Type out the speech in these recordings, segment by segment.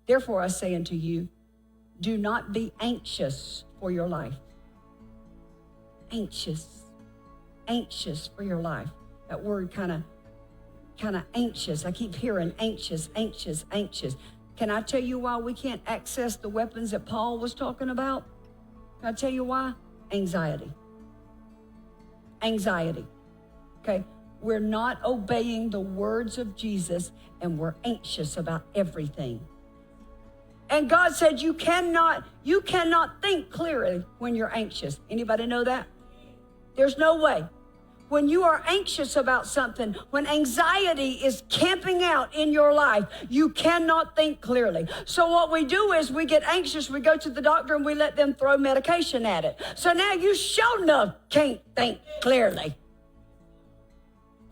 Therefore I say unto you, do not be anxious for your life. Anxious for your life. That word kind of anxious. I keep hearing anxious. Can I tell you why we can't access the weapons that Paul was talking about? Can I tell you why? Anxiety. Okay? We're not obeying the words of Jesus, and we're anxious about everything. And God said you cannot think clearly when you're anxious. Anybody know that? There's no way. When you are anxious about something, when anxiety is camping out in your life, you cannot think clearly. So what we do is we get anxious, we go to the doctor, and we let them throw medication at it. So now you sure enough can't think clearly.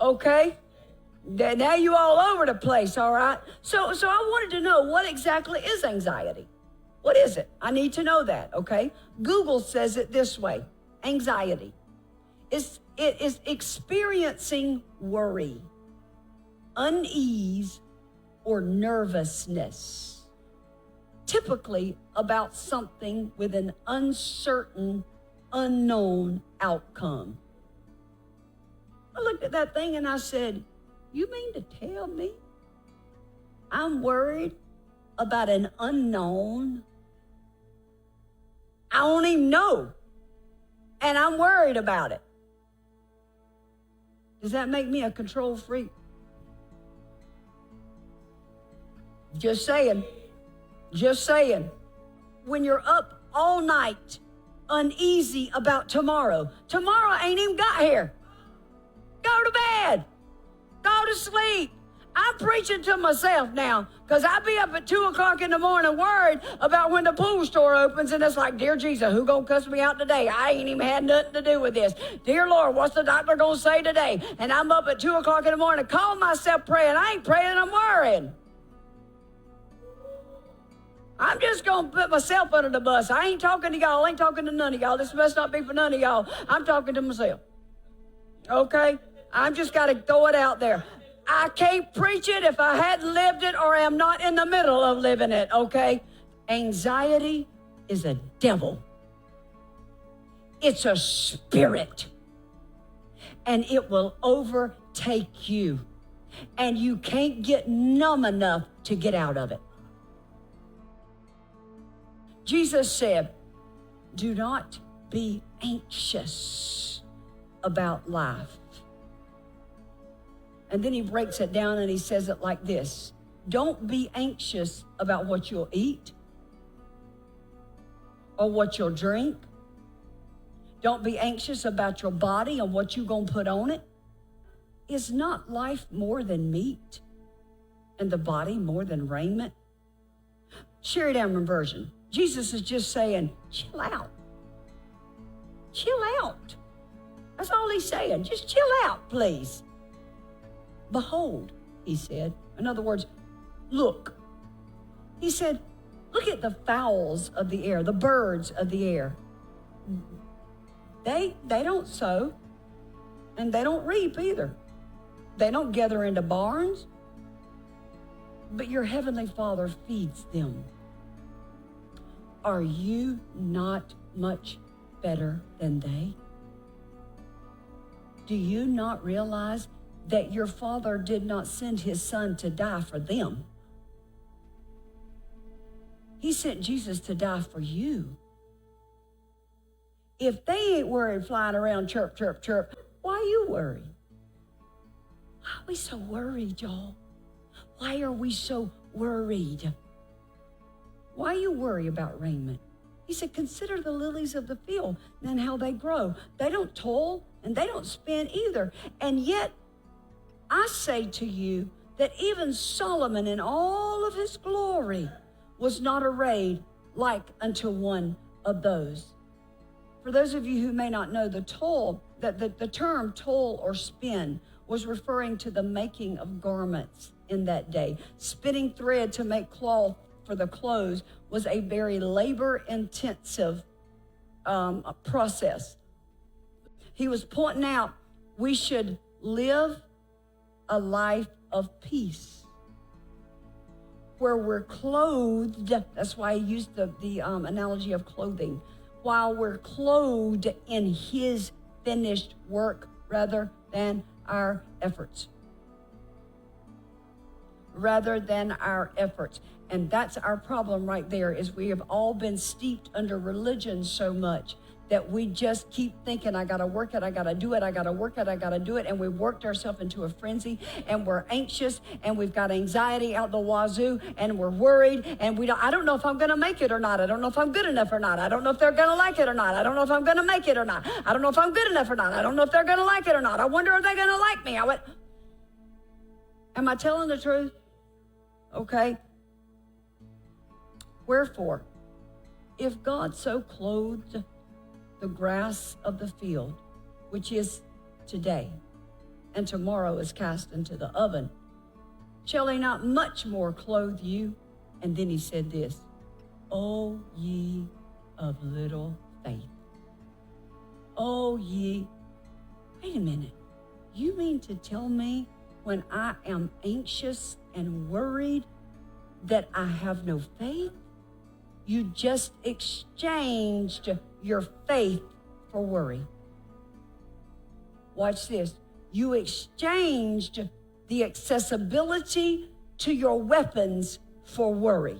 Okay? Now you all over the place, all right? So I wanted to know, what exactly is anxiety? What is it? I need to know that, okay? Google says it this way. Anxiety it is experiencing worry, unease, or nervousness, typically about something with an uncertain, unknown outcome. I looked at that thing and I said, you mean to tell me I'm worried about an unknown? I don't even know, and I'm worried about it. Does that make me a control freak? Just saying. When you're up all night, uneasy about tomorrow ain't even got here. Go to bed. Go to sleep. I'm preaching to myself now, because I be up at 2 o'clock in the morning worried about when the pool store opens, and it's like, dear Jesus, who gonna cuss me out today? I ain't even had nothing to do with this. Dear Lord, what's the doctor gonna say today? And I'm up at 2 o'clock in the morning, call myself praying. I ain't praying, I'm worrying. I'm just gonna put myself under the bus. I ain't talking to y'all. I ain't talking to none of y'all. This must not be for none of y'all. I'm talking to myself. Okay? I've just got to throw it out there. I can't preach it if I hadn't lived it or am not in the middle of living it, okay? Anxiety is a devil. It's a spirit. And it will overtake you. And you can't get numb enough to get out of it. Jesus said, do not be anxious about life. And then he breaks it down and he says it like this. Don't be anxious about what you'll eat or what you'll drink. Don't be anxious about your body and what you're going to put on it. Is not life more than meat and the body more than raiment? Sherry Damron version. Jesus is just saying, chill out. Chill out. That's all he's saying. Just chill out, please. Behold, he said. In other words, look. He said, look at the fowls of the air, the birds of the air. They don't sow, and they don't reap either. They don't gather into barns, but your heavenly Father feeds them. Are you not much better than they? Do you not realize that your Father did not send his Son to die for them? He sent Jesus to die for you. If they ain't worried flying around chirp, chirp, chirp, why are you worried? Why are we so worried, y'all? Why are we so worried? Why you worry about raiment? He said, consider the lilies of the field and how they grow. They don't toil and they don't spin either. And yet, I say to you that even Solomon in all of his glory was not arrayed like unto one of those. For those of you who may not know, the term toil or spin was referring to the making of garments in that day. Spinning thread to make cloth for the clothes was a very labor-intensive process. He was pointing out we should live a life of peace. where we're clothed. That's why I used the analogy of clothing. While we're clothed in his finished work rather than our efforts. Rather than our efforts. And that's our problem right there, is we have all been steeped under religion so much that we just keep thinking, I got to work it, I got to do it, I got to work it, I got to do it. And we've worked ourselves into a frenzy, and we're anxious, and we've got anxiety out the wazoo, and we're worried, and I don't know if I'm going to make it or not. I don't know if I'm good enough or not. I don't know if they're going to like it or not. I don't know if I'm going to make it or not. I don't know if I'm good enough or not. I don't know if they're going to like it or not. I wonder if they're going to like me. Am I telling the truth? Okay. Wherefore, if God so clothed the grass of the field, which is today, and tomorrow is cast into the oven, shall he not much more clothe you? And then he said this, O ye of little faith. O ye, wait a minute. You mean to tell me when I am anxious and worried that I have no faith? You just exchanged your faith for worry. Watch this. You exchanged the accessibility to your weapons for worry.